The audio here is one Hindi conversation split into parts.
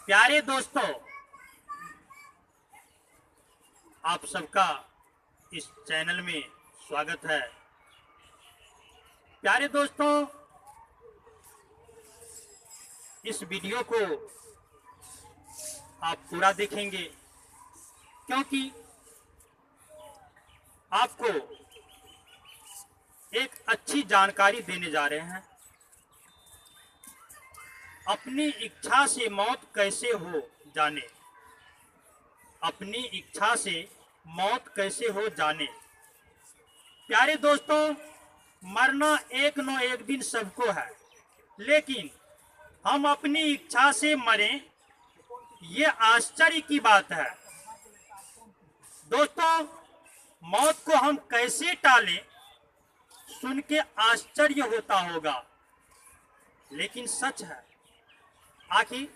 प्यारे दोस्तों, आप सबका इस चैनल में स्वागत है। प्यारे दोस्तों, इस वीडियो को आप पूरा देखेंगे क्योंकि आपको एक अच्छी जानकारी देने जा रहे हैं। अपनी इच्छा से मौत कैसे हो जाने, अपनी इच्छा से मौत कैसे हो जाने। प्यारे दोस्तों, मरना एक न एक दिन सबको है, लेकिन हम अपनी इच्छा से मरें, ये आश्चर्य की बात है। दोस्तों, मौत को हम कैसे टालें, सुन के आश्चर्य होता होगा, लेकिन सच है। आखिर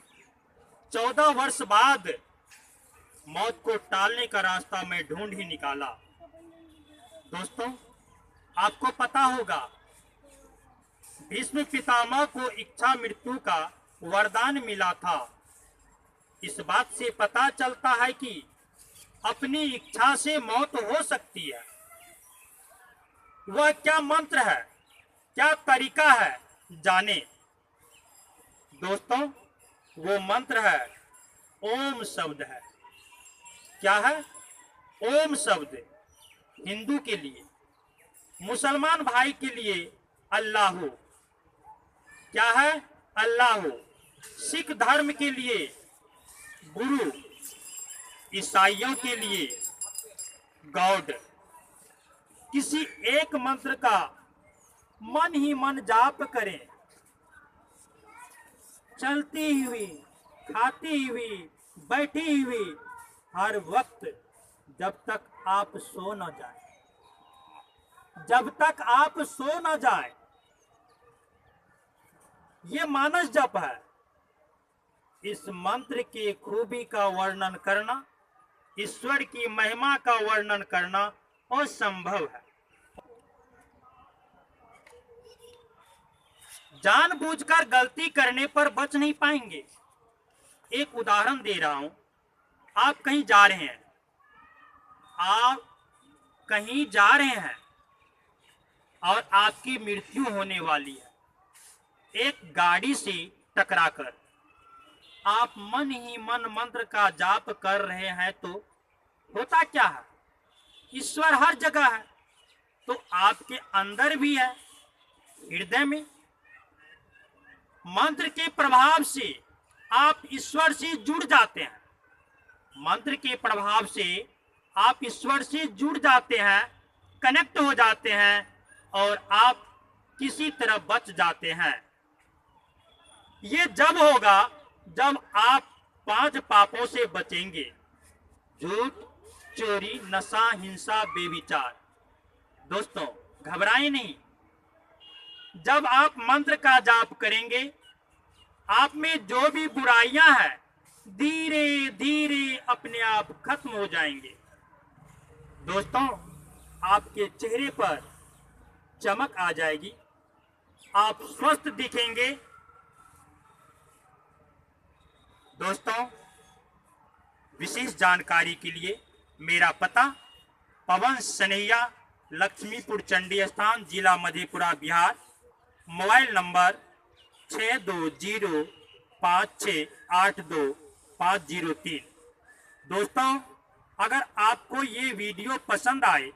14 वर्ष बाद मौत को टालने का रास्ता मैं ढूंढ ही निकाला। दोस्तों, आपको पता होगा, भीष्म पितामह को इच्छा मृत्यु का वरदान मिला था। इस बात से पता चलता है कि अपनी इच्छा से मौत हो सकती है। वह क्या मंत्र है, क्या तरीका है, जाने। दोस्तों, वो मंत्र है ओम शब्द है। क्या है? ओम शब्द। हिंदू के लिए, मुसलमान भाई के लिए अल्लाह। क्या है? अल्लाह। सिख धर्म के लिए गुरु, ईसाइयों के लिए गॉड। किसी एक मंत्र का मन ही मन जाप करें, चलती हुई, खाती हुई, बैठी हुई, हर वक्त, जब तक आप सो न जाए, जब तक आप सो न जाए। ये मानस जप है। इस मंत्र की खूबी का वर्णन करना, ईश्वर की महिमा का वर्णन करना असंभव है। जानबूझकर गलती करने पर बच नहीं पाएंगे। एक उदाहरण दे रहा हूं। आप कहीं जा रहे हैं, आप कहीं जा रहे हैं और आपकी मृत्यु होने वाली है। एक गाड़ी से टकराकर आप मन ही मन मंत्र का जाप कर रहे हैं, तो होता क्या है? ईश्वर हर जगह है, तो आपके अंदर भी है, हृदय में। मंत्र के प्रभाव से आप ईश्वर से जुड़ जाते हैं। मंत्र के प्रभाव से आप ईश्वर से जुड़ जाते हैं, कनेक्ट हो जाते हैं और आप किसी तरह बच जाते हैं। ये जब होगा जब आप 5 पापों से बचेंगे: झूठ, चोरी, नशा, हिंसा, बेविचार। दोस्तों, घबराएं नहीं। जब आप मंत्र का जाप करेंगे, आप में जो भी बुराइयां हैं धीरे धीरे अपने आप खत्म हो जाएंगे। दोस्तों, आपके चेहरे पर चमक आ जाएगी, आप स्वस्थ दिखेंगे। दोस्तों, विशेष जानकारी के लिए मेरा पता: पवन सनैया, लक्ष्मीपुर चंडी स्थान, जिला मधेपुरा, बिहार। Mobile number 6205682503। दोस्तों, अगर आपको ये वीडियो पसंद आए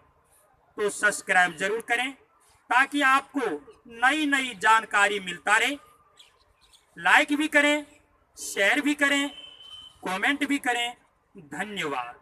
तो सब्सक्राइब जरूर करें, ताकि आपको नई नई जानकारी मिलता रहे। लाइक भी करें, शेयर भी करें, कमेंट भी करें। धन्यवाद।